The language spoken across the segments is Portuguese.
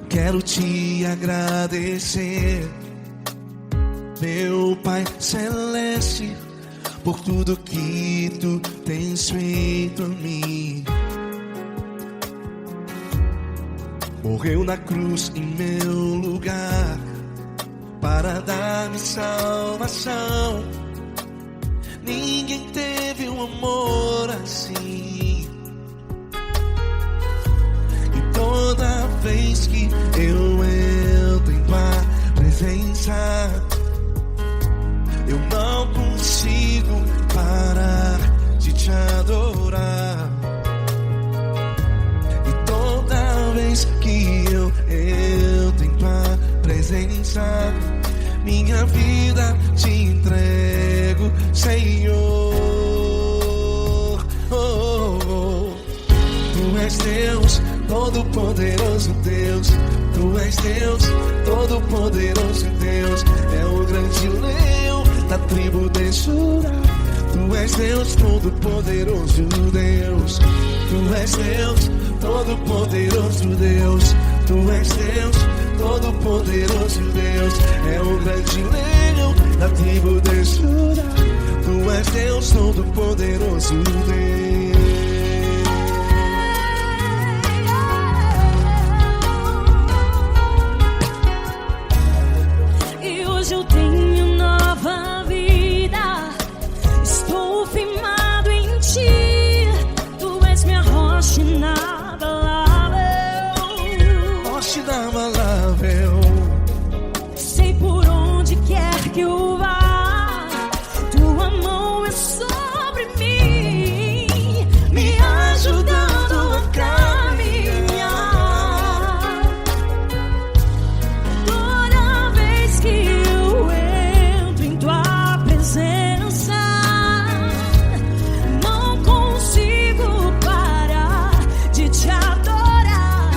quero te agradecer, meu Pai Celeste, por tudo que tu tens feito a mim. Morreu na cruz em meu lugar para dar-me salvação. Ninguém teve um amor assim. E toda vez que eu entro em tua presença, eu não consigo parar de te adorar. E toda vez que eu entro em tua presença, minha vida te entrego, Senhor. Oh, oh, oh. Tu és Deus, Todo-Poderoso Deus. Tu és Deus, Todo-Poderoso Deus. É o grande leão da tribo de Judá. Tu és Deus, Todo-Poderoso Deus. Tu és Deus, Todo-Poderoso Deus. Tu és Deus, Todo-Poderoso Deus. É o grande leão da tribo de Judá. Tu és Deus, Todo-Poderoso Deus. E hoje eu tenho nova vida. Estou firmado em ti. Tu és minha rocha inabalável. Rocha inabalável. Sei por onde quer que eu vá, tua mão é sobre mim, me ajudando a caminhar. Toda vez que eu entro em tua presença, não consigo parar de te adorar.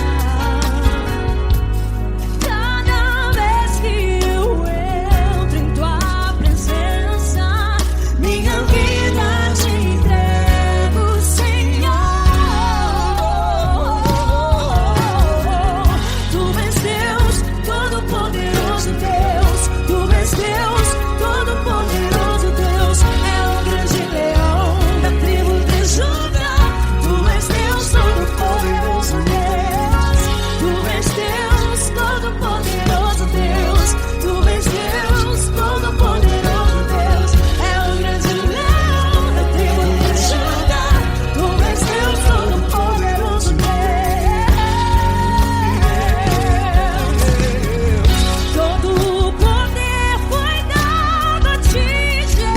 Cada vez que eu entro em tua presença, minha vida te entrego, Senhor. Tu és Deus, Todo-Poderoso Deus. Tu és Deus, Todo-Poderoso Deus. É o grande leão da tribo de Judá. Tu és Deus, Todo-Poderoso Deus. Tu és Deus, Todo-Poderoso Deus. Tu és Deus, Todo-Poderoso Deus. É o grande leão da tribo de Judá. Tu és Deus, Todo-Poderoso Deus. Todo o poder foi dado a ti, Jesus.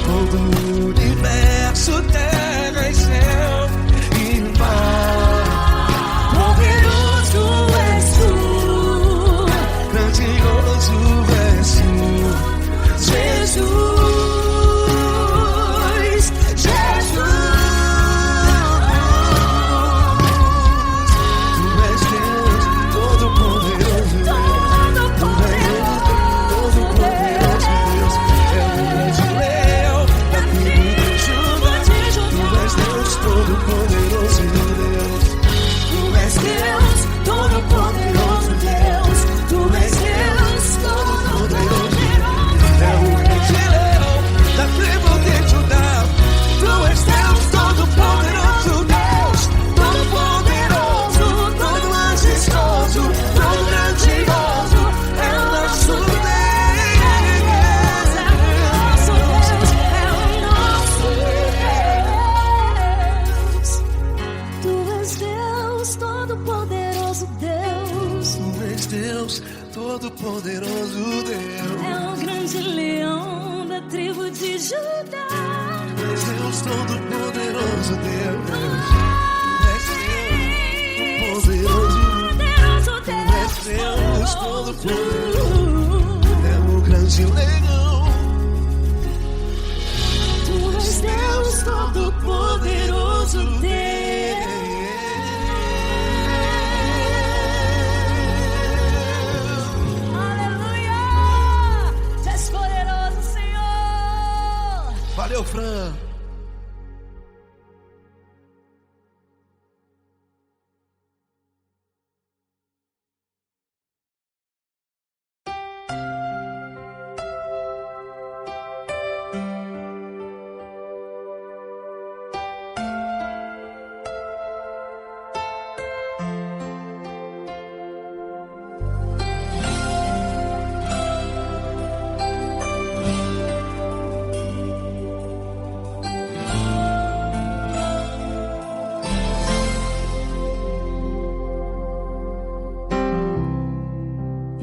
Todo o universo, terra e céu e mar. Poderoso és tu, Grandioso és tu, Jesus, Jesus. Tu és Deus, Todo-Poderoso Deus. Todo-Poderoso Deus. É o grande leão da tribo de Judá. Tu és Deus, Todo-Poderoso Deus. Tu és Deus, Todo-Poderoso Deus. Tu és Deus, Todo-Poderoso. É o grande leão da tribo de Judá. Tu és Deus, Todo-Poderoso Deus. Todo-Poderoso, todo majestoso, todo grandioso. É o nosso Deus. Tu és Deus, Todo-Poderoso Deus. Tu és Deus, Todo-Poderoso Deus. É o grande leão da tribo de Judá. Tu és Deus, Todo-Poderoso Deus. Tu és Deus, Todo-Poderoso. Poderoso Tu és Deus, Deus. Todo-Poderoso. É o grande leão. Tu és Deus, Todo-Poderoso Deus. Aleluia! Tu és poderoso, Senhor. Valeu, Fran.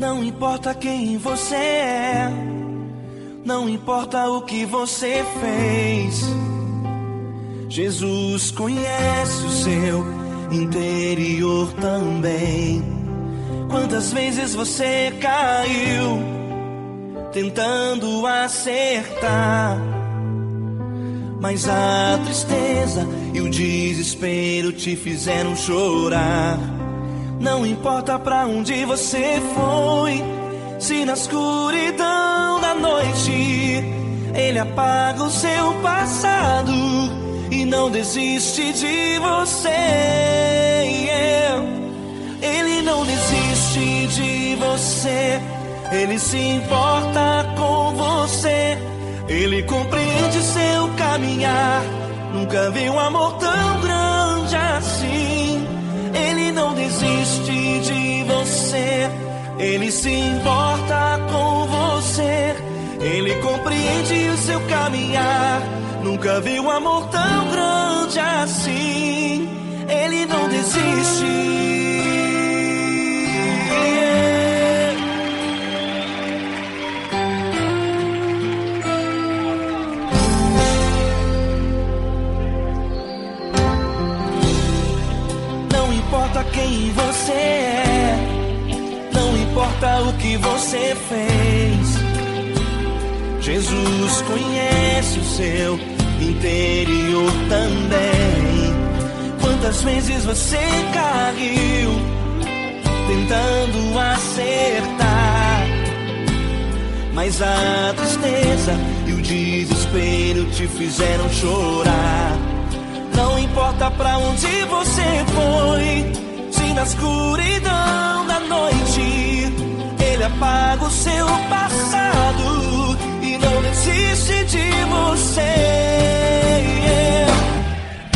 Não importa quem você é, não importa o que você fez, Jesus conhece o seu interior também. Quantas vezes você caiu tentando acertar, mas a tristeza e o desespero te fizeram chorar. Não importa pra onde você foi, se na escuridão da noite Ele apaga o seu passado e não desiste de você. Ele não desiste de você, Ele se importa com você, Ele compreende seu caminhar. Nunca vi um amor tão grande assim. Ele não desiste de você, Ele se importa com você, Ele compreende o seu caminhar. Nunca vi um amor tão grande assim. Ele não desiste. Não importa quem você é, não importa o que você fez, Jesus conhece o seu interior também. Quantas vezes você caiu tentando acertar, mas a tristeza e o desespero te fizeram chorar. Não importa pra onde você foi, se na escuridão da noite Ele apaga o seu passado e não desiste de você.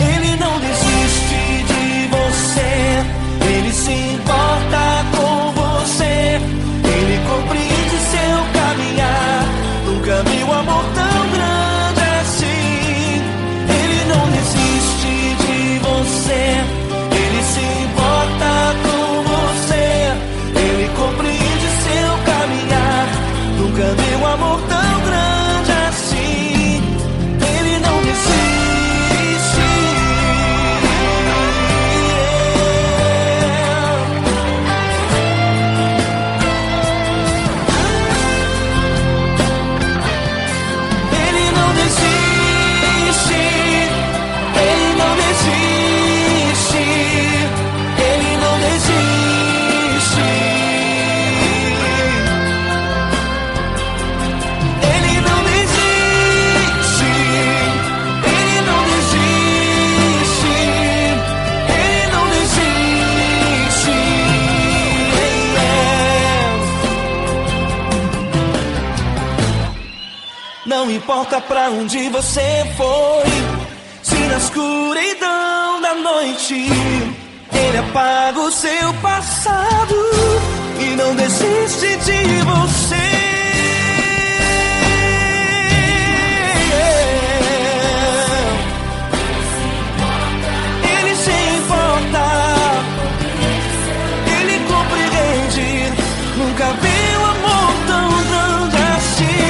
Ele não desiste de você, Ele se importa com você, Ele compreende seu caminhar. Nunca vi um amor tão grande assim. Ele não desiste de você, Ele se importa com você, Ele compreende seu caminhar. Nunca vi um amor tão grande assim. Ele não desiste. Ele não desiste. Ele não desiste. Ele não desiste. Ele não desiste. Ele não desiste. Ele não desiste. Não importa pra onde você foi, se na escuridão da noite Ele apaga o seu passado e não desiste de você. Ele se importa, Ele compreende. Nunca vi um amor tão grande assim.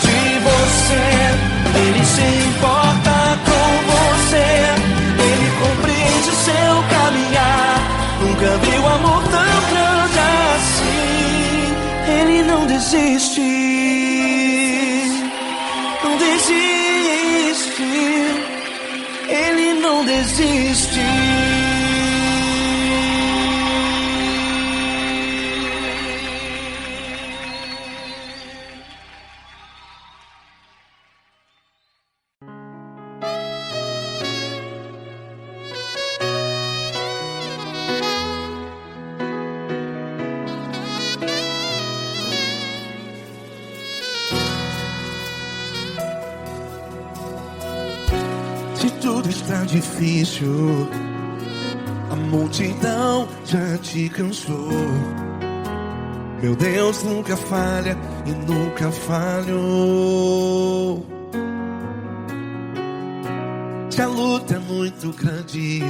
De você, Ele se importa com você, Ele compreende seu caminhar. Nunca vi um amor tão grande assim. Ele não desiste, não desiste. Ele não desiste. Se tudo está difícil, a multidão já te cansou. Meu Deus nunca falha e nunca falhou. Se a luta é muito grande,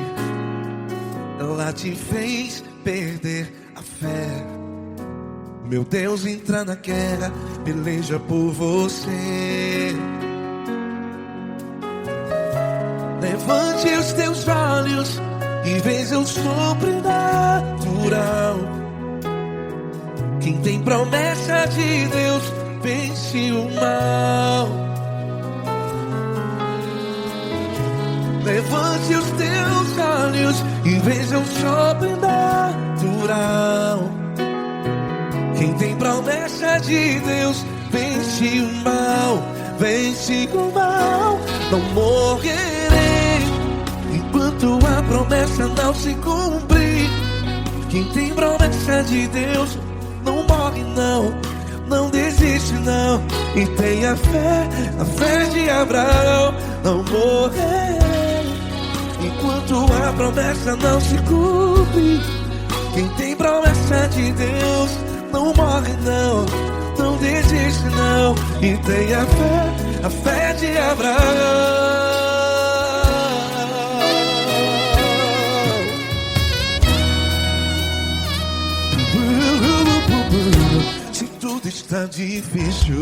ela te fez perder a fé. Meu Deus entra na guerra, peleja por você. Levante os teus olhos e veja o sobrenatural. Quem tem promessa de Deus vence o mal. Levante os teus olhos e veja o sobrenatural. Quem tem promessa de Deus vence o mal. Vence o mal. Não morrerei enquanto a promessa não se cumprir. Quem tem promessa de Deus não morre não, não desiste não. E tenha fé, a fé de Abraão. Não morrerei enquanto a promessa não se cumpre. Quem tem promessa de Deus não morre não, não desiste não. E tenha fé, a fé de Abraão. Se tudo está difícil,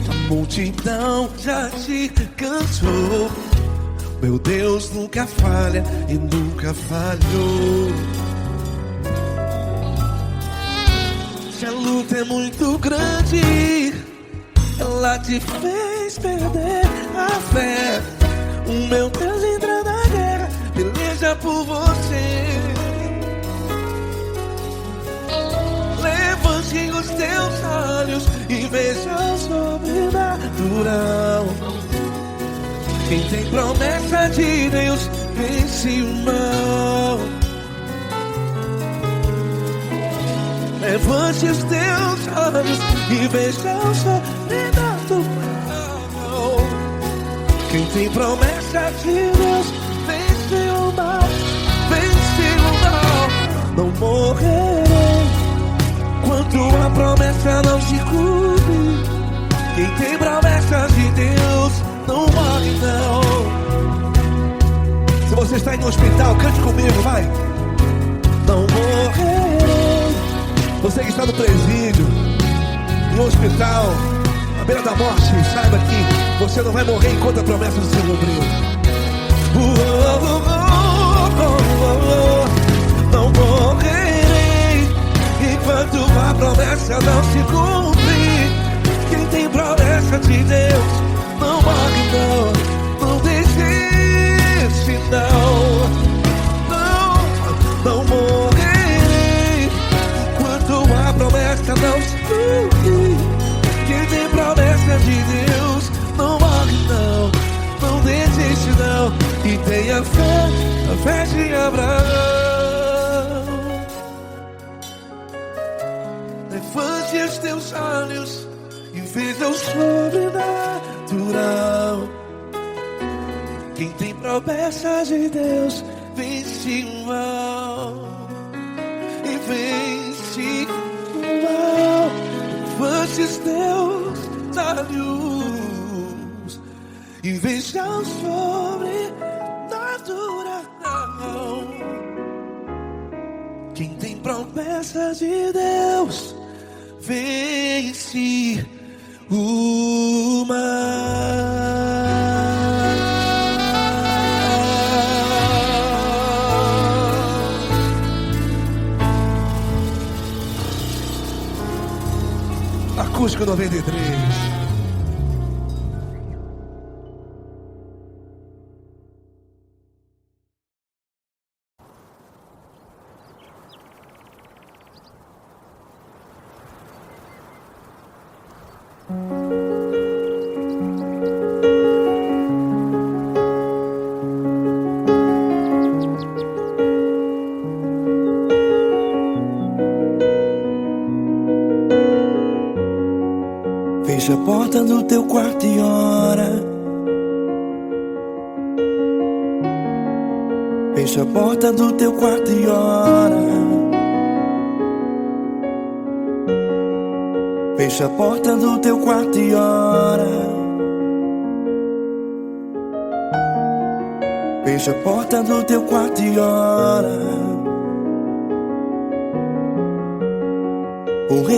a multidão já te cansou. Meu Deus nunca falha e nunca falhou. Se a luta é muito grande, ela te fez perder a fé. O meu Deus entra na guerra, peleja por você. Levante os teus olhos e veja o sobrenatural. Quem tem promessa de Deus vence o mal. Levante os teus olhos e veja o sobrenatural. Quem tem promessa de Deus vence o mal. Vence o mal. Não morrerei enquanto a promessa não se cumpre. Quem tem promessa de Deus não morre não. Se você está em um hospital, cante comigo, vai. Não morrerei. Você que está no presídio, em um hospital, à beira da morte, saiba que você não vai morrer enquanto a promessa não se cumpriu. Não morrerei enquanto a promessa não se cumprir. Quem tem promessa de Deus não morre não, não desiste não. Não morrerei enquanto a promessa não se cumprir. Quem tem promessa de Deus não morre não, não desiste não. E tenha fé, a fé de Abraão. Levante os teus olhos e veja o sobrenatural. Quem tem promessa de Deus vence o mal. E vence o mal. Levante os teus olhos e veja o sobrenatural. Quem tem promessa de Deus vence o mal. Acústico 93. Fecha a porta do teu quarto e ora. Fecha a porta do teu quarto e ora. Fecha a porta do teu quarto e ora. Fecha a porta do teu quarto e ora.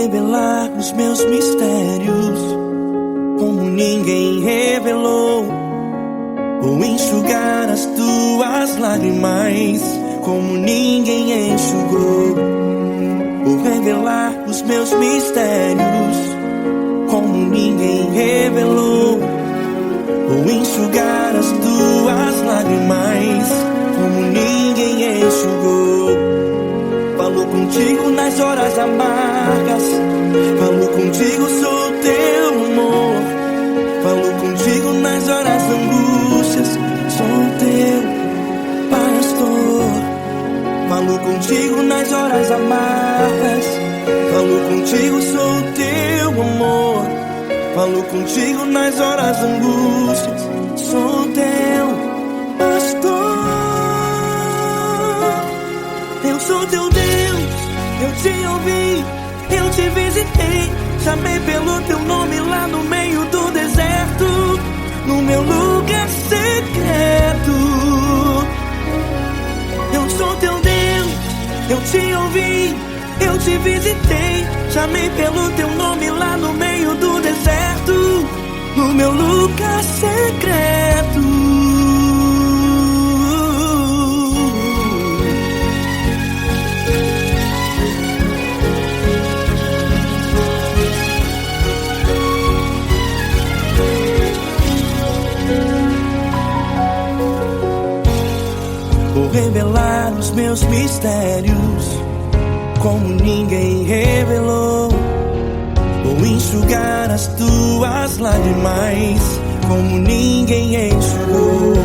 revelar os meus mistérios como ninguém revelou. Vou enxugar as tuas lágrimas como ninguém enxugou. Vou revelar os meus mistérios como ninguém revelou. Vou enxugar as tuas lágrimas como ninguém enxugou. Falo contigo nas horas amargas, falo contigo, sou teu amor. Falo contigo nas horas angústias, sou teu pastor. Falo contigo nas horas amargas, falo contigo, sou teu amor. Falo contigo nas horas angústias, sou teu pastor. Eu sou teu Deus, eu te ouvi, eu te visitei. Chamei pelo teu nome lá no meio do deserto, no meu lugar secreto. Eu sou teu Deus, eu te ouvi, eu te visitei. Chamei pelo teu nome lá no meio do deserto, no meu lugar secreto. Vou revelar os meus mistérios como ninguém revelou. Vou enxugar as tuas lágrimas como ninguém enxugou.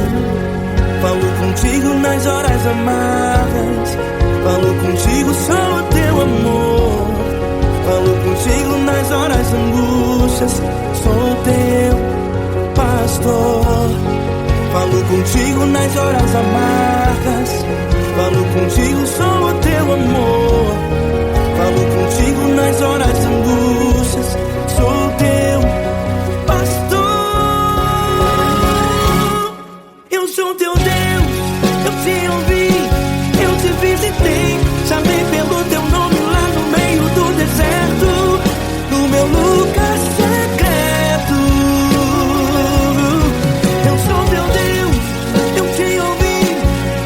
Falo contigo nas horas amargas, falo contigo, sou o teu amor. Falo contigo nas horas angústias, sou teu pastor. Falo contigo nas horas amargas, falo contigo, sou o teu amor. Falo contigo nas horas angústias, sou teu pastor. Eu sou teu Deus, eu te ouvi, eu te visitei. Chamei pelo teu nome lá no meio do deserto, no meu lugar secreto. Eu sou teu Deus, eu te ouvi,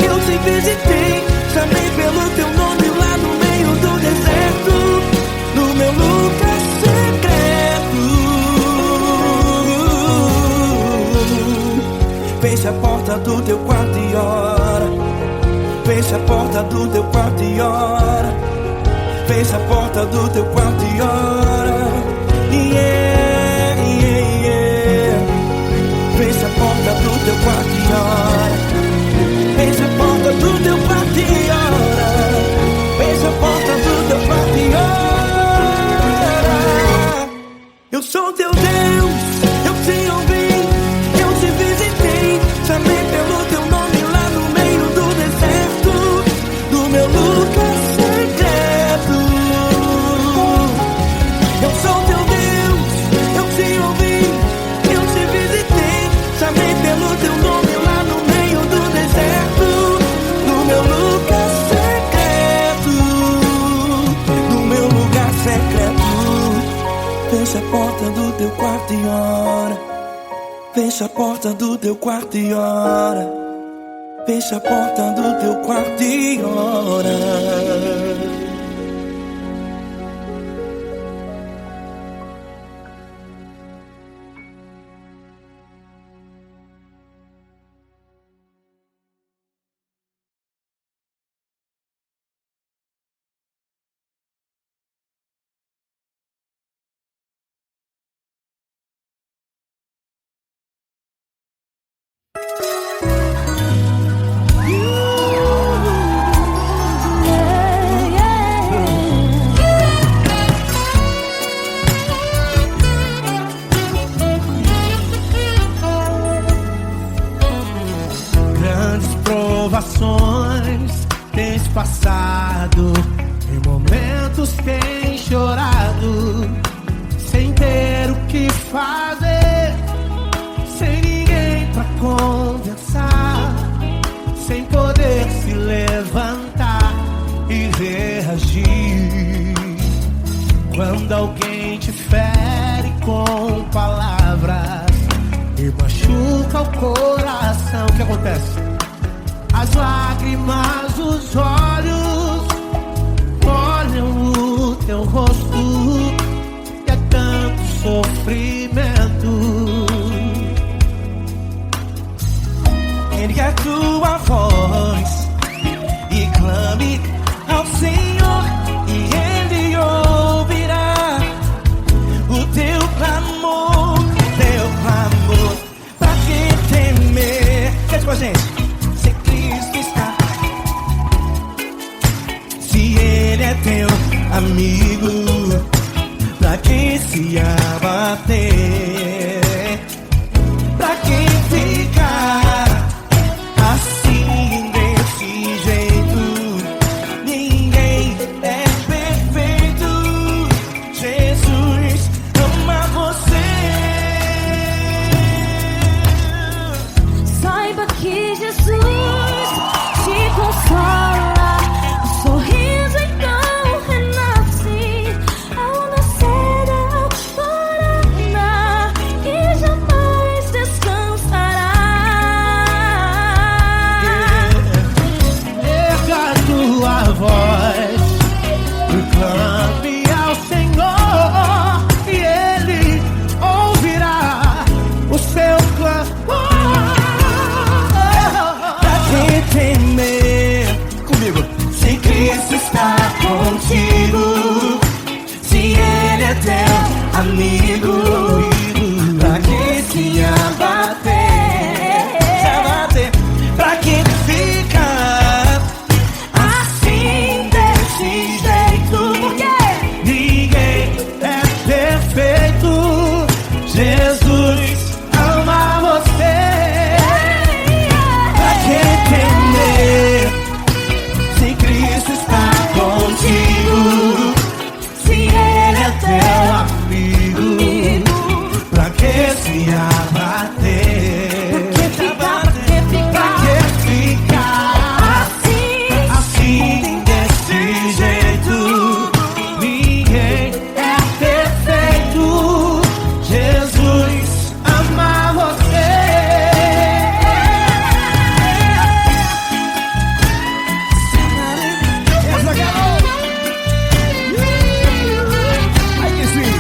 eu te visitei. Chamei pelo teu nome lá no meio do deserto, no meu lugar secreto. Fecha a porta do teu quarto e ora. Fecha a porta do teu quarto e ora. Fecha a porta do teu quarto e ora. Yeah, yeah, yeah. Fecha a porta do teu quarto e ora. Fecha a porta do teu quarto e ora. Fecha a porta do teu quarto e ora. Eu sou teu Deus, eu te ouvi, eu te visitei. Chamei pelo teu nome lá no meio do deserto, do meu lugar secreto. Eu sou teu Deus, eu te ouvi, eu te visitei. Chamei pelo teu nome lá no meio do deserto, no meu lugar secreto, no meu lugar secreto. Fecha a porta do teu quarto e ora. Fecha a porta do teu quarto e ora. Fecha a porta do teu quarto e ora. Grandes provações tens passado, em momentos tens chorado, sem ter o que fazer, sem ninguém pra conversar, sem poder se levantar e reagir. Quando alguém te fere com palavras e machuca o coração, o que acontece? As lágrimas dos olhos molham o teu rosto, e é tanto sofrimento. Ergue a tua voz e clame ao Senhor, e Ele ouvirá o teu clamor, pra que temer? Cante com a gente. Se Cristo está, se Ele é teu amigo, pra que se abater? Pra que ficar assim desse jeito? Ninguém é perfeito. Jesus ama você. Saiba que Jesus te consola, o sorriso então renasce ao nascer da aurora e jamais descansará. Erga a tua voz e clame ao Senhor, e Ele ouvirá o seu clamor. Pra que temer? Comigo. Se Cristo está contigo, se Ele é teu amigo, pra que se abater? Pra que ficar assim desse jeito? Porque ninguém é perfeito. Jesus ama você. Pra que temer? Se Cristo está contigo, se Ele é teu amigo, pra que se abater? Pra que ficar assim desse jeito? Ninguém é perfeito. Jesus ama você. Essa garota. Ai que sim.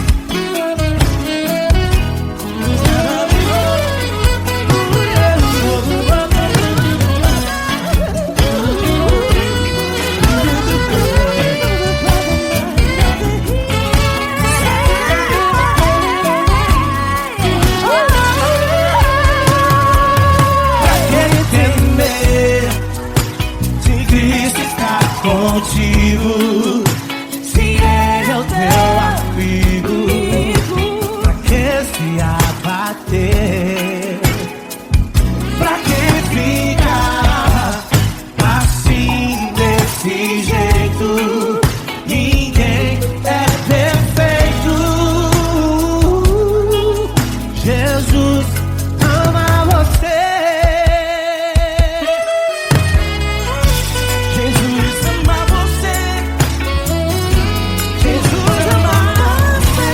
Se Cristo está contigo, se Ele é o teu amigo, pra que se abater? Pra que ficar assim desse jeito? Ninguém é perfeito. Jesus ama você. Jesus ama você. Jesus ama você.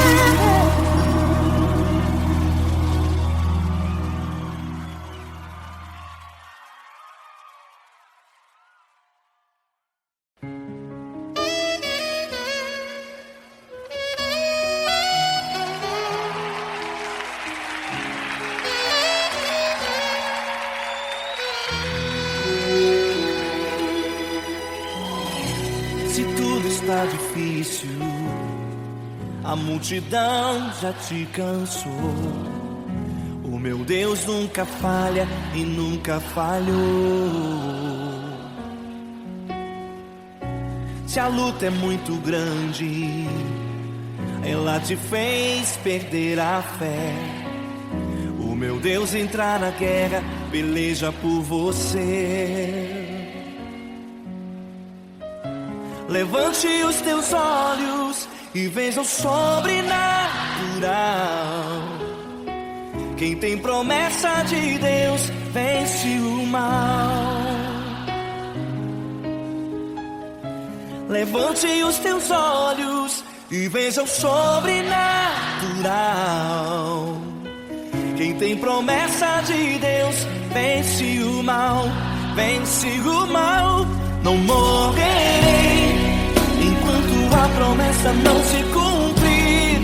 Se tudo está difícil, a multidão já te cansou. O meu Deus nunca falha e nunca falhou. Se a luta é muito grande, ela te fez perder a fé. O meu Deus entrar na guerra, peleja por você. Levante os teus olhos e veja o sobrenatural. Quem tem promessa de Deus vence o mal. Levante os teus olhos e veja o sobrenatural. Quem tem promessa de Deus vence o mal, vence o mal. Não morrerei enquanto a promessa não se cumprir.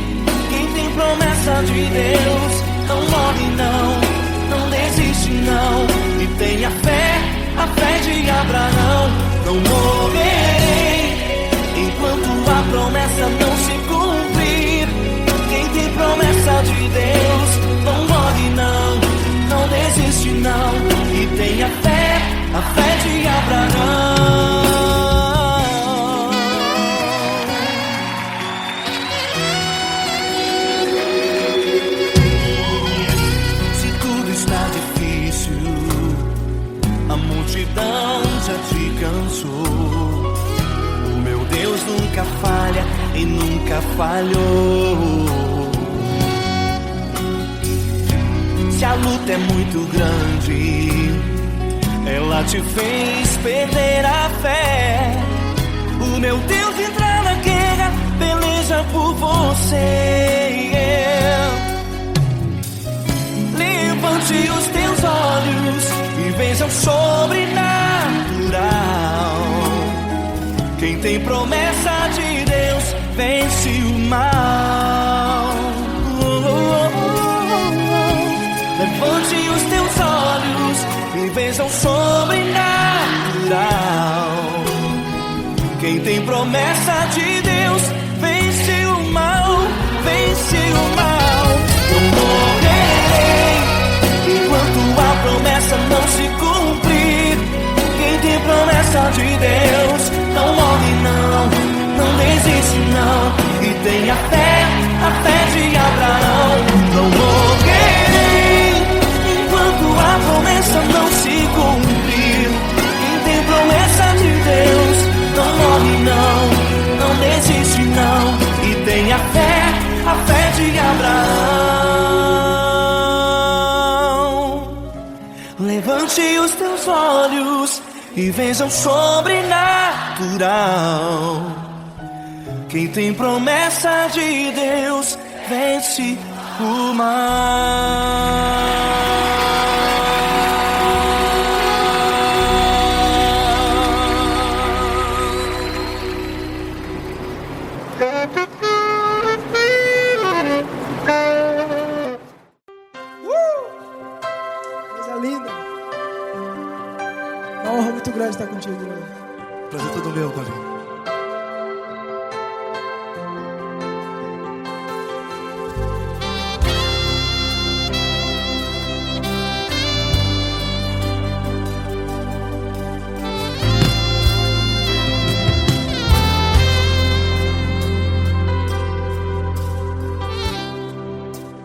Quem tem promessa de Deus não morre não, não desiste não. E tenha fé, a fé de Abraão. Não morrerei enquanto a promessa não se cumprir. Quem tem promessa de Deus não morre não, não desiste não. E tenha fé, a fé de Abraão. Se tudo está difícil, a multidão já te cansou, o meu Deus nunca falha e nunca falhou. Se a luta é muito grande, ela te fez perder a fé, o meu Deus entra na guerra, peleja por você. Levante os teus olhos e veja o sobrenatural. Quem tem promessa de Deus vence o mal. Levante os teus olhos e veja o sobrenatural. Quem tem promessa de Deus vence o mal, vence o mal. Não morrerei enquanto a promessa não se cumprir. Quem tem promessa de Deus não morre não, não desiste não. E tenha fé, a fé de Abraão. Não morrerei enquanto a promessa não se cumprir. Quem tem promessa de Deus não morre não, não desiste não. E tenha fé, a fé de Abraão. Levante os teus olhos e veja o sobrenatural. Quem tem promessa de Deus vence o mal. Coisa linda. Uma honra muito grande estar contigo, Deus. Prazer todo meu, Paulinho.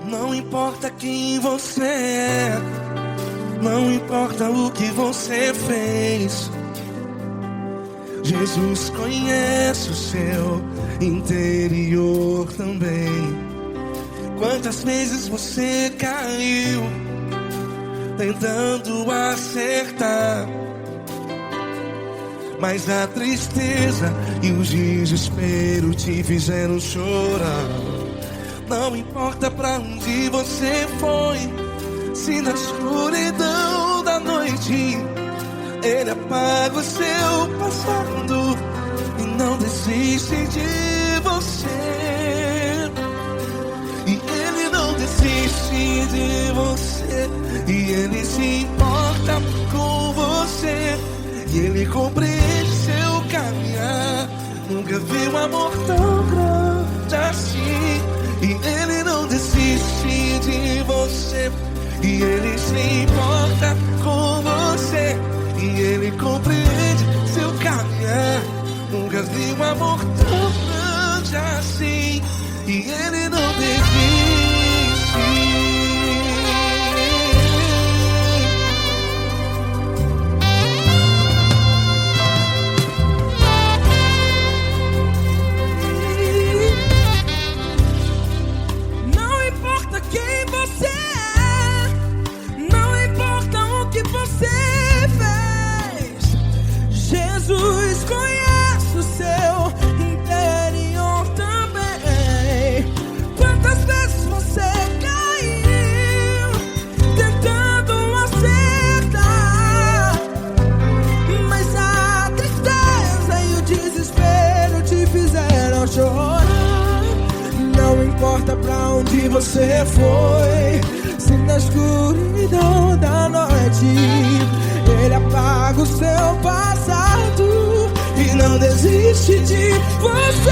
Não importa quem você é, não importa o que você fez, Jesus conhece o seu interior também. Quantas vezes você caiu tentando acertar, mas a tristeza e o desespero te fizeram chorar. Não importa pra onde você foi, se na escuridão da noite Ele apaga o seu passado e não desiste de você. E Ele não desiste de você, e Ele se importa com você, e Ele compreende seu caminhar. Nunca vi um amor tão grande assim. E Ele não desiste de você, e Ele se importa com você, e Ele compreende seu caminhar. Nunca vi um amor tão grande assim. E Ele não desiste. Jesus conhece o seu interior também. você foi. Se na escuridão da noite Ele apaga o seu passado e não desiste de você.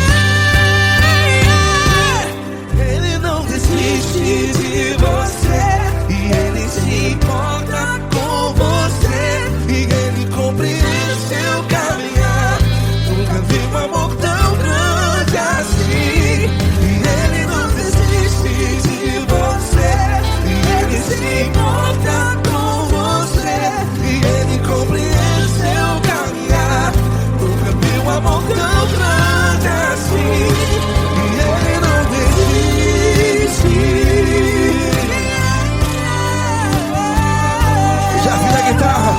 Ele não desiste de você, e Ele se importa com você, e Ele compreende seu caminhar. Nunca vi um amor tão grande assim. E Ele não desiste de você, e Ele se importa com você, e Ele compreende seu caminhar. Nunca vi um amor tão grande assim. E Ele não desiste. Já vi na guitarra.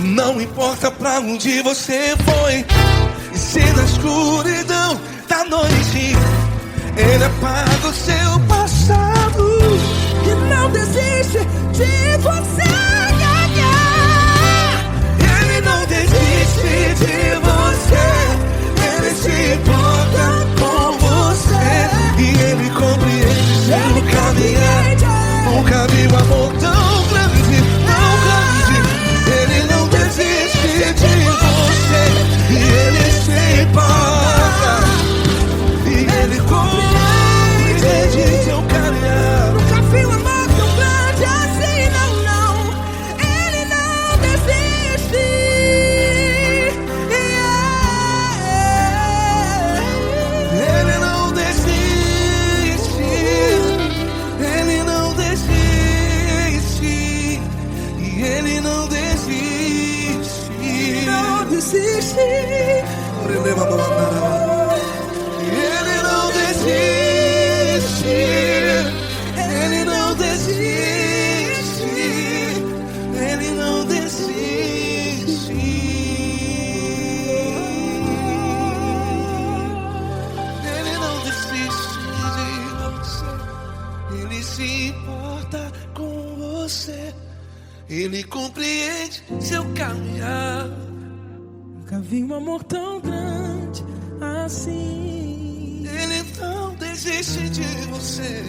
Não importa pra onde você foi, e se na escuridão da noite Ele apaga o seu passado E não desiste de você. Ele não desiste de você, Ele se importa com você, e Ele compreende seu caminhar. Nunca vi um amor tão grande, tão grande. Ele não desiste de você, e Ele se importa, e Ele compreende seu caminhar. Nunca vi um amor tão grande assim, não, não. Ele não desiste. Ele não desiste, Ele não desiste, e Ele não desiste. Não desiste. Ele não desiste, Ele não desiste, Ele não desiste. Ele não desiste de você, Ele se importa com você, Ele compreende seu caminhar. Nunca vi um amor tão grande assim. Ele não desiste de você,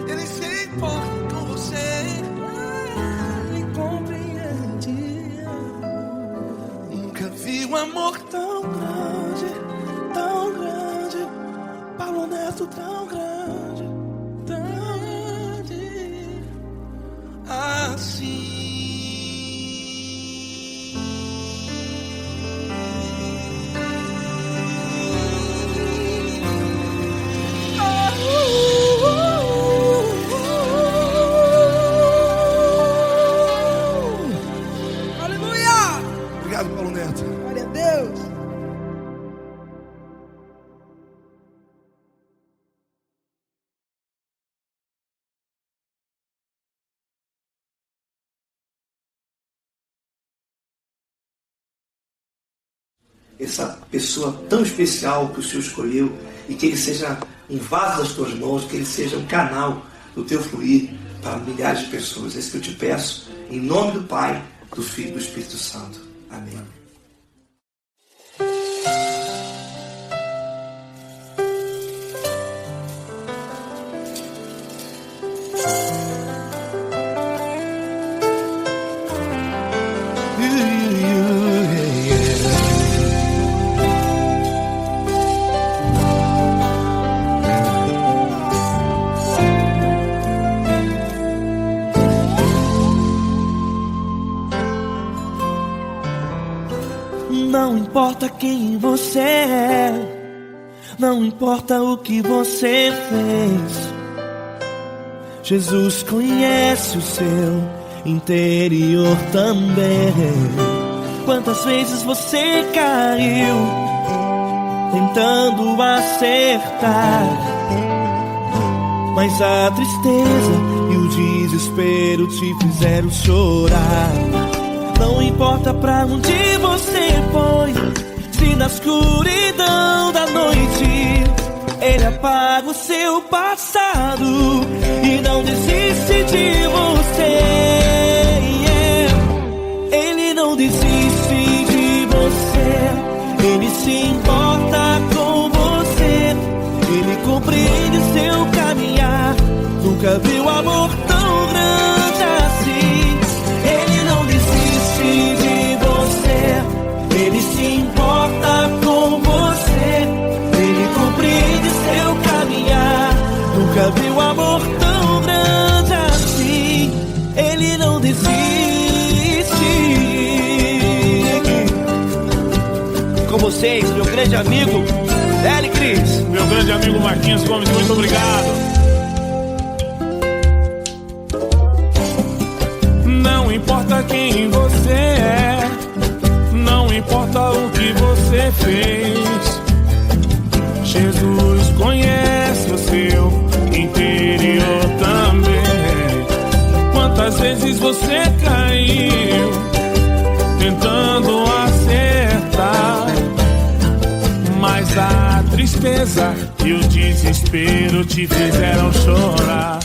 Ele se importa com você, Ele compreende. nunca vi um amor tão grande, Paulo Neto tão grande, assim. Aleluia! Obrigado, Paulo Neto. Glória a Deus. Essa pessoa tão especial que o Senhor escolheu, e que Ele seja um vaso das tuas mãos, que Ele seja um canal do teu fluir para milhares de pessoas. É isso que eu te peço, em nome do Pai, do Filho e do Espírito Santo. Amém. Não importa quem você é, não importa o que você fez, Jesus conhece o seu interior também. Quantas vezes você caiu tentando acertar, mas a tristeza e o desespero te fizeram chorar. Não importa pra onde você foi, se na escuridão da noite Ele apaga o seu passado e não desiste de você. Ele não desiste de você, Ele se importa com você, Ele compreende seu caminhar. Nunca viu amor tão grande assim. Ele não desiste de você, Ele se importa com você, Ele compreende seu caminhar. Nunca viu amor tão grande assim. Ele não desiste. Com vocês, meu grande amigo L. Cris. Meu grande amigo Marquinhos Gomes, muito obrigado. Não importa quem você é, não importa o que você fez, Jesus conhece o seu interior também. Quantas vezes você caiu tentando acertar, mas a tristeza e o desespero te fizeram chorar.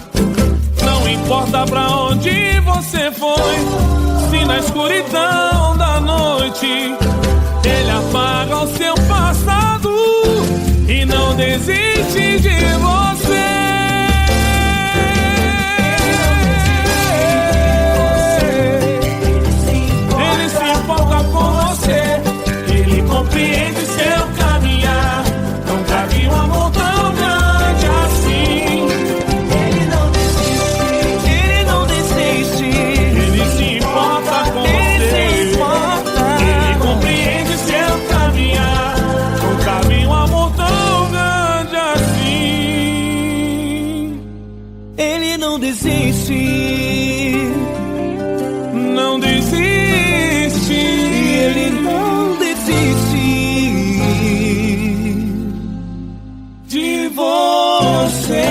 Não importa pra onde você foi, se na escuridão da noite Ele apaga o seu passado e não desiste de você. Ele se importa com você, Ele compreende seu caminhar. Nunca vi um amor tão grande assim. Ele não desiste, Ele não desiste. Ele se importa com você, Ele compreende seu caminhar. Nunca vi um amor tão grande assim. Ele não desiste, não desiste. Ele não desiste de você.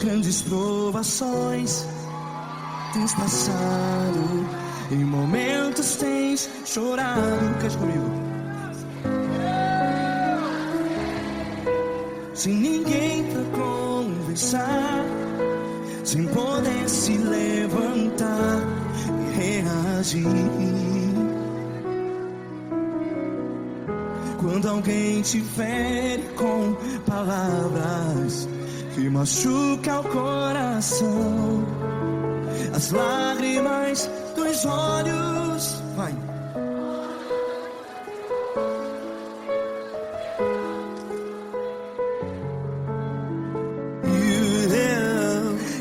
Grandes provações tens passado, em momentos tens chorado. Cante comigo. Sem ninguém pra conversar, sem poder se levantar e reagir. Quando alguém te fere com palavras que machuca o coração, as lágrimas dos olhos, vai.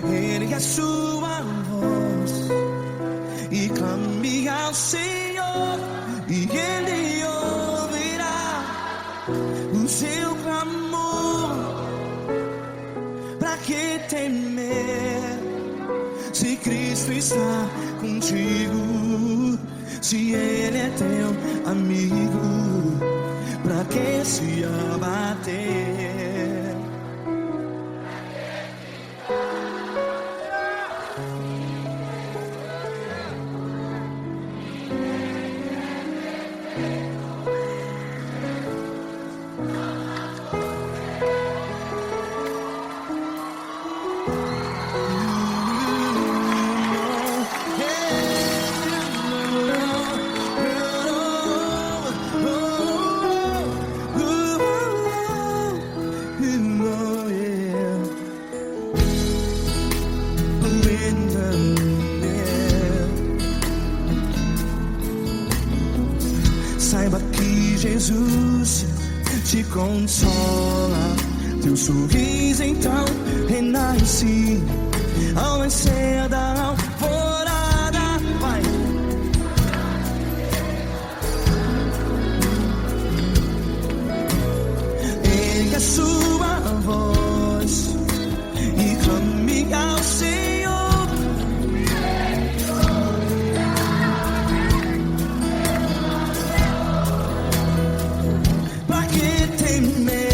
Ergue a sua voz e clame ao Senhor, e Ele ouvirá o seu clamor. Pra que temer, se Cristo está contigo? Se Ele é teu amigo, pra que se abater? Saiba que Jesus te consola, teu sorriso então renasce ao nascer da alvorada. Vai. Ergue a sua voz e clame ao Senhor. Pra que temer?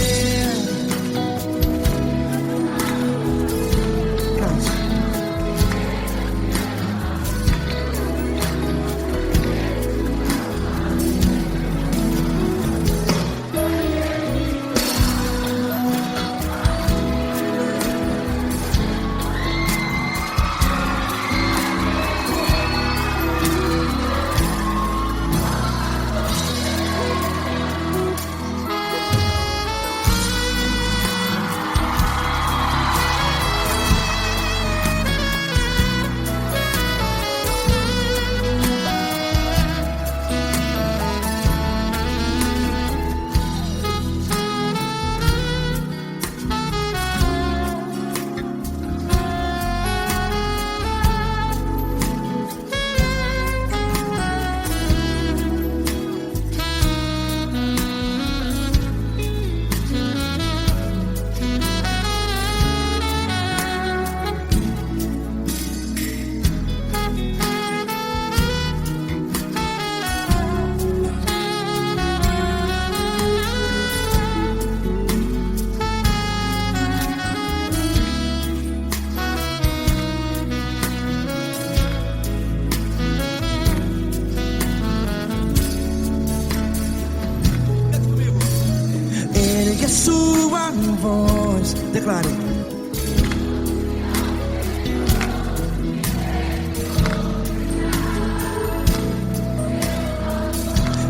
Ergue a sua voz, declare.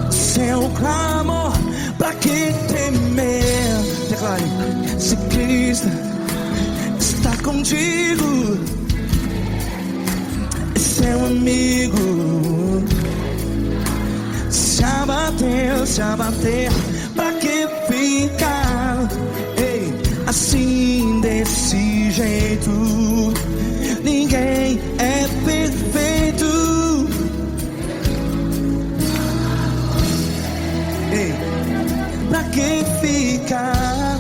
Seu clamor, pra que temer? Declare. Se Cristo está contigo, é seu amigo. Se abater, pra que ficar? Ei, assim desse jeito, ninguém é perfeito. Ei, pra que ficar?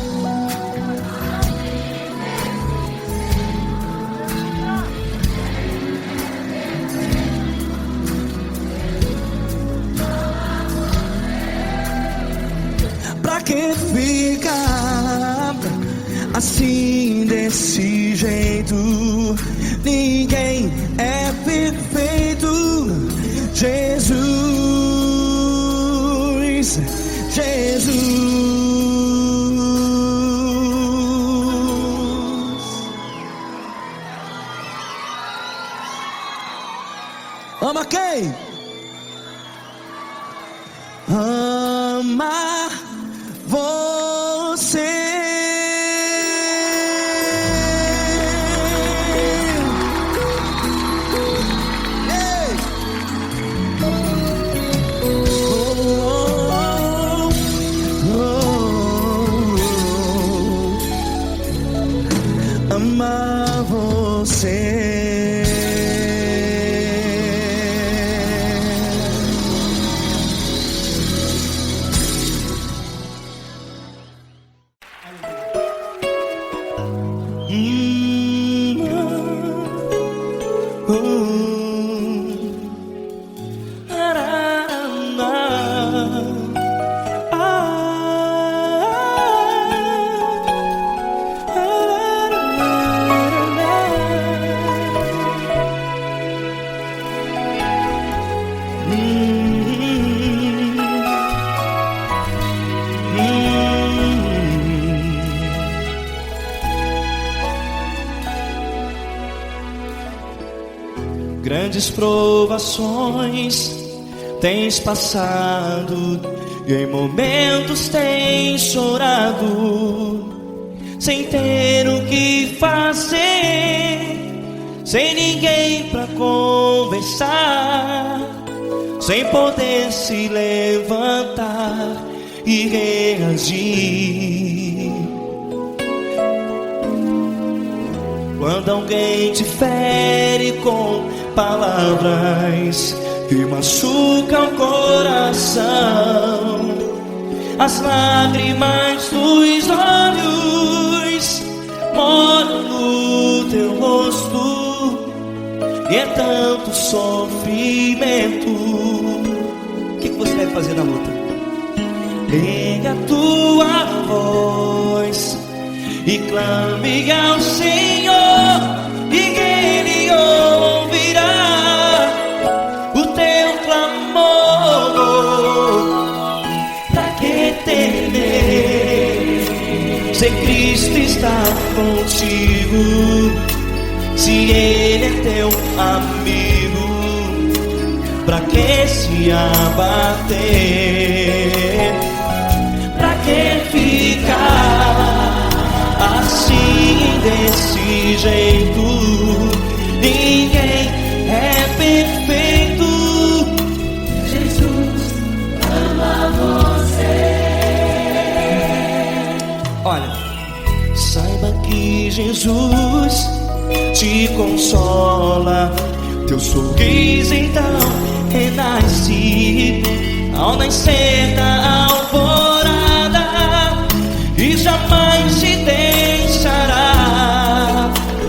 Pra que ficar assim desse jeito? Ninguém é perfeito. Jesus, Jesus. Ama quem? Ama você. Ei. Ama você. grandes provações tens passado, e em momentos tens chorado, sem ter o que fazer, sem ninguém pra conversar, sem poder se levantar e reagir. Quando alguém te fere com palavras que machucam o coração, as lágrimas dos olhos moram no teu rosto, e é tanto sofrimento. O que você deve fazer na luta? Erga a tua voz e clame ao Senhor, e Ele ouvirá o teu clamor. Pra que temer, se Cristo está contigo, se Ele é teu amigo? Pra que se abater? Pra que ficar assim, desse jeito? Ninguém é perfeito. Jesus ama você. Olha, saiba que Jesus te consola, teu sorriso então renasce ao nascer da alvorada, e jamais te deixará.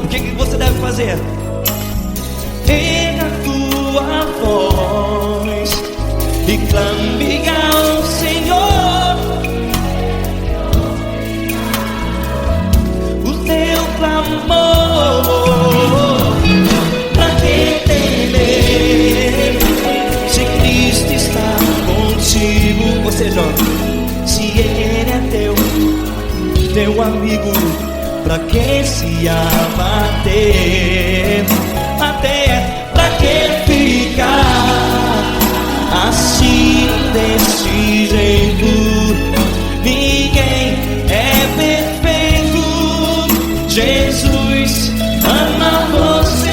O que você deve fazer? Erga a tua voz e clame ao Senhor, o teu clamor. Pra que temer, se Cristo está contigo? Ou seja, se Ele é teu amigo, pra que se abater? Até pra que ficar assim, desse jeito? Ninguém é perfeito. Jesus ama você.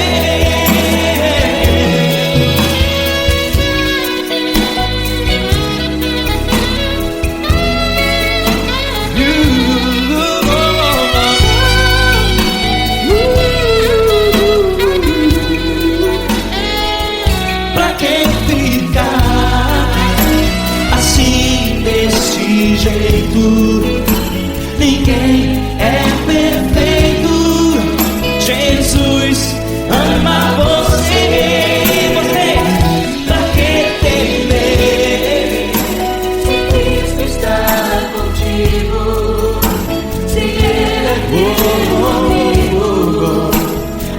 Ninguém é perfeito. Jesus ama você. Pra que temer, se Cristo está contigo, se Ele é teu amigo?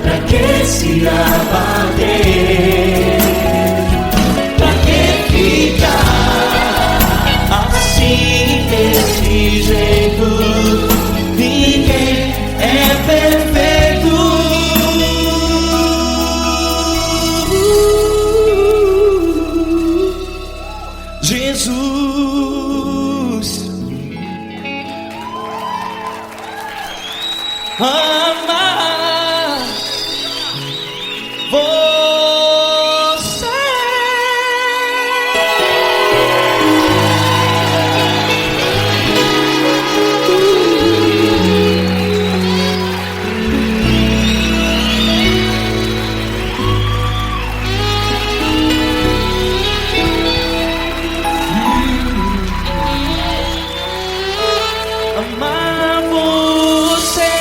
pra que se abater? Pra que ficar assim, desse jeito? Ninguém é perfeito. Jesus ama você. Amar você.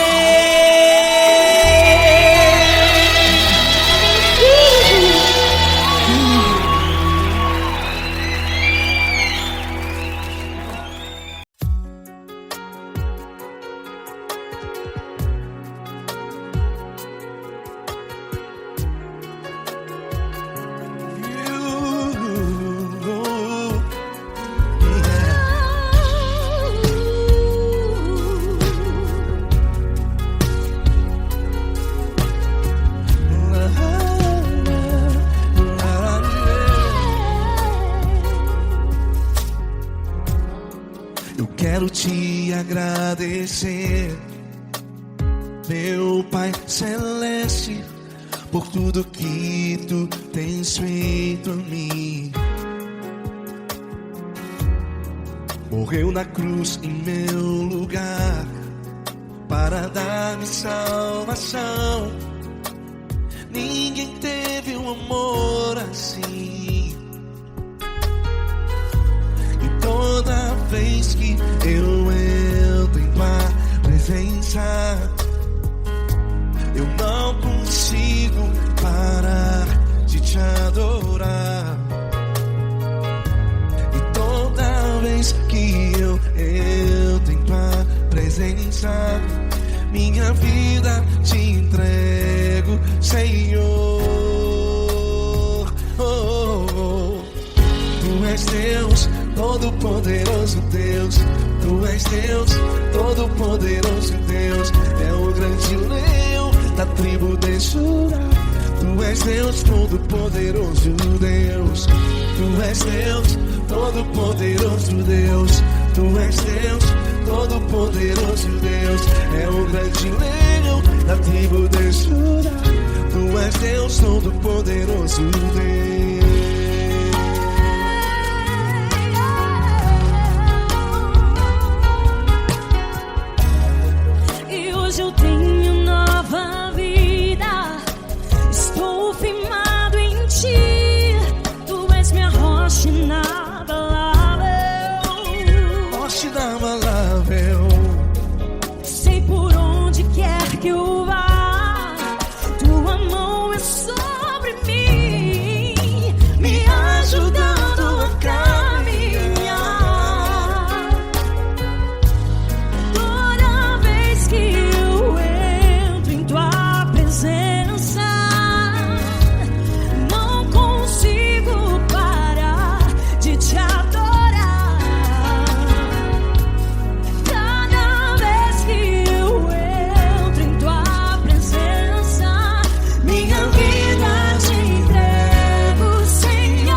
Eu quero te agradecer, meu Pai Celeste, por tudo que tu tens feito a mim. Morreu na cruz em meu lugar para dar-me salvação. Ninguém teve um amor assim. E toda vez que eu entro em tua presença, eu não consigo parar de te adorar. E toda vez que eu entro em tua presença, minha vida te entrego, Senhor. Oh, oh, oh. Tu és Deus, Todo-Poderoso Deus. Tu és Deus, Todo-Poderoso Deus. É o grande leão da tribo de Judá. Tu és Deus, Todo-Poderoso Deus. Tu és Deus, Todo-Poderoso Deus. Tu és Deus, Todo-Poderoso Deus. É o grande leão da tribo de Judá. Tu és Deus, Todo-Poderoso Deus. Eu tenho nova vida, estou firmado em ti. Tu és minha rocha inabalável. Rocha inabalável. Sei por onde quer que eu vá, tua mão é sobre mim, me ajudando a caminhar. Toda vez que não consigo parar de te adorar. Cada vez que eu entro em tua presença, minha vida te entrego, Senhor.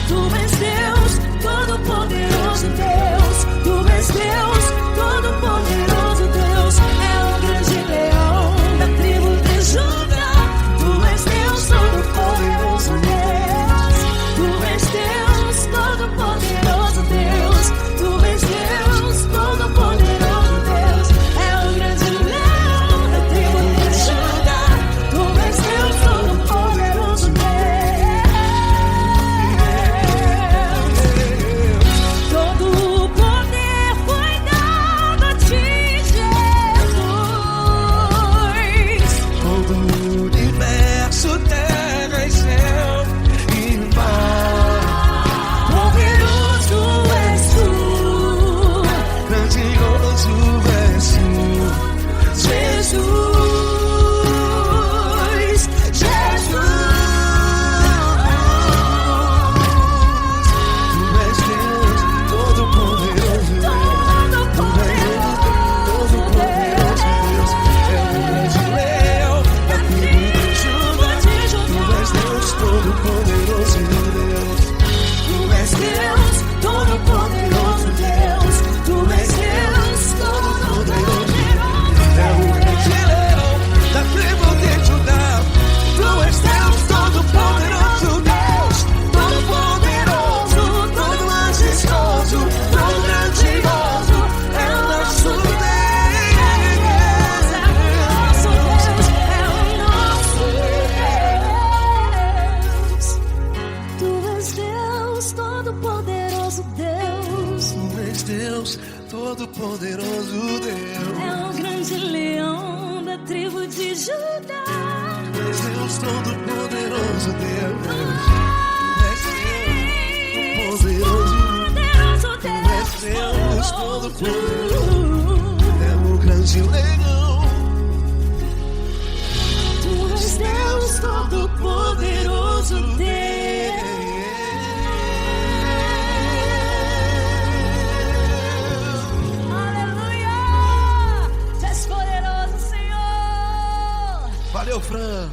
Tu és Deus, Todo-Poderoso Deus. Tu és Deus, Todo-Poderoso Deus. É o grande leão da tribo de Judá. Tu és Deus, Todo-Poderoso Deus. Tu és Deus, Todo-Poderoso Deus. Tu és Deus, Todo-Poderoso Deus. É o grande leão da tribo de Judá. Tu és Deus, Todo-Poderoso Deus. Todo o poder foi dado a ti, Jesus. Todo o universo, terra e céu e mar. Poderoso és tu, Grandioso és tu, Jesus. Jesus. Tu és Deus, Todo-Poderoso Deus. Todo-Poderoso Deus. É o grande leão da tribo de Judá. Tu és Deus, Todo-Poderoso Deus. Tu és Deus, Todo-Poderoso Deus. Tu és Deus, Todo-Poderoso. É o grande leão da tribo de Judá. Tu és Deus, Todo-Poderoso Deus. Todo-Poderoso, todo majestoso, todo grandioso. É o nosso Deus. É o nosso Deus. Tu és Deus, Todo-Poderoso Deus. Tu és Deus, Todo-Poderoso Deus. É o grande leão da tribo de Judá. Tu és Deus, Todo-Poderoso Deus. Tu és Deus, Poderoso Tu és Deus, Deus. Todo-Poderoso. É o grande leão. Tu és Deus, Todo-Poderoso Deus. Aleluia! Tu és poderoso, Senhor. Valeu, Fran.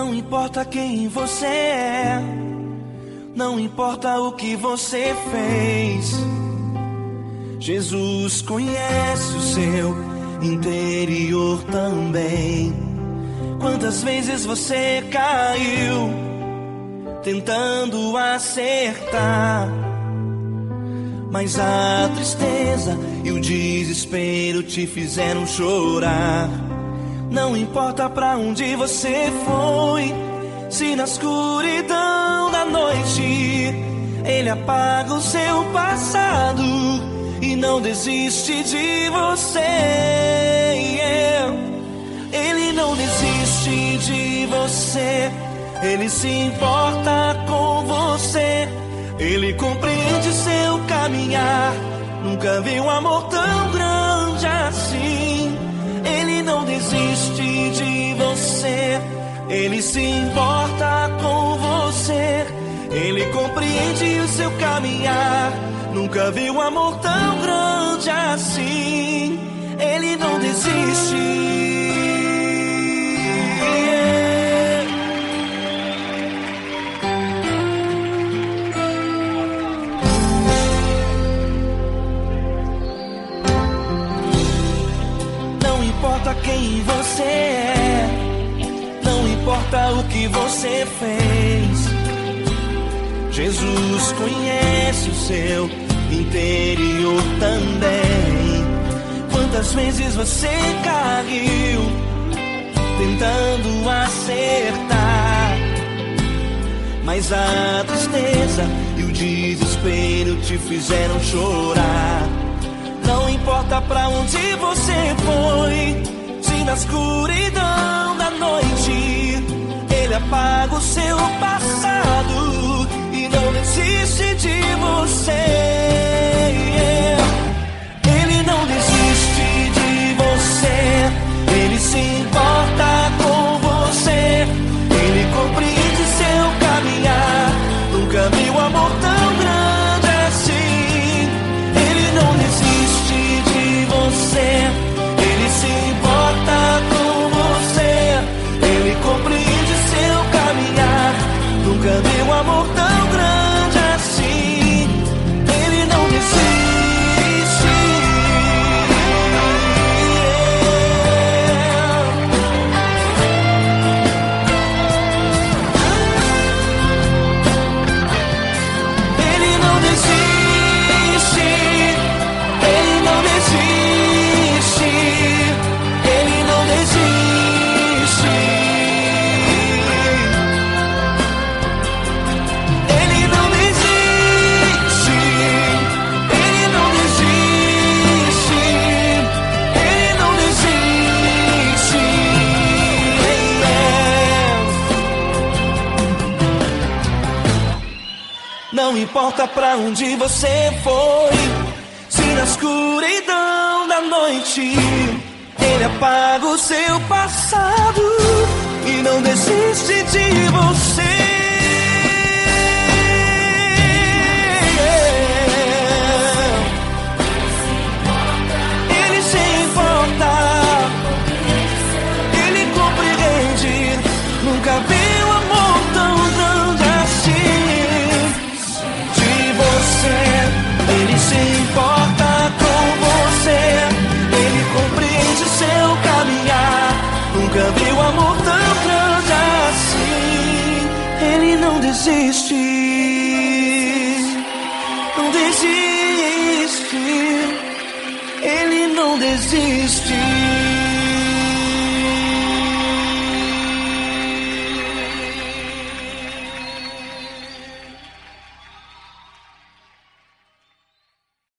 Não importa quem você é, não importa o que você fez, Jesus conhece o seu interior também. Quantas vezes você caiu tentando acertar, mas a tristeza e o desespero te fizeram chorar. Não importa pra onde você foi, se na escuridão da noite Ele apaga o seu passado e não desiste de você. Ele não desiste de você, Ele se importa com você, Ele compreende seu caminhar. Nunca vi um amor tão grande assim. Ele não desiste de você, Ele se importa com você, Ele compreende o seu caminhar. Nunca vi um amor tão grande assim. Ele não desiste. Não importa quem você é, não importa o que você fez, Jesus conhece o seu interior também. Quantas vezes você caiu tentando acertar, mas a tristeza e o desespero te fizeram chorar. Não importa pra onde você foi, se na escuridão da noite Ele apaga o seu passado e não desiste de você. Ele não desiste de você, Ele se importa com você, Ele compreende seu caminhar. Nunca vi um amor tão grande assim. Ele não desiste de você, Ele se importa com você, Ele compreende seu caminhar. Nunca vi um amor tão grande assim. Ele não desiste. Ele não desiste. Ele não desiste. Ele não desiste. Ele não desiste. Ele não desiste. Ele não desiste. Não importa pra onde você foi, se na escuridão da noite Ele apaga o seu passado e não desiste de você. Ele se importa, Ele compreende. Nunca vi um amor tão grande assim. De você, Ele se importa com você, Ele compreende seu caminhar. Nunca vi um amor tão grande assim. Ele não desiste, não desiste. Ele não desiste.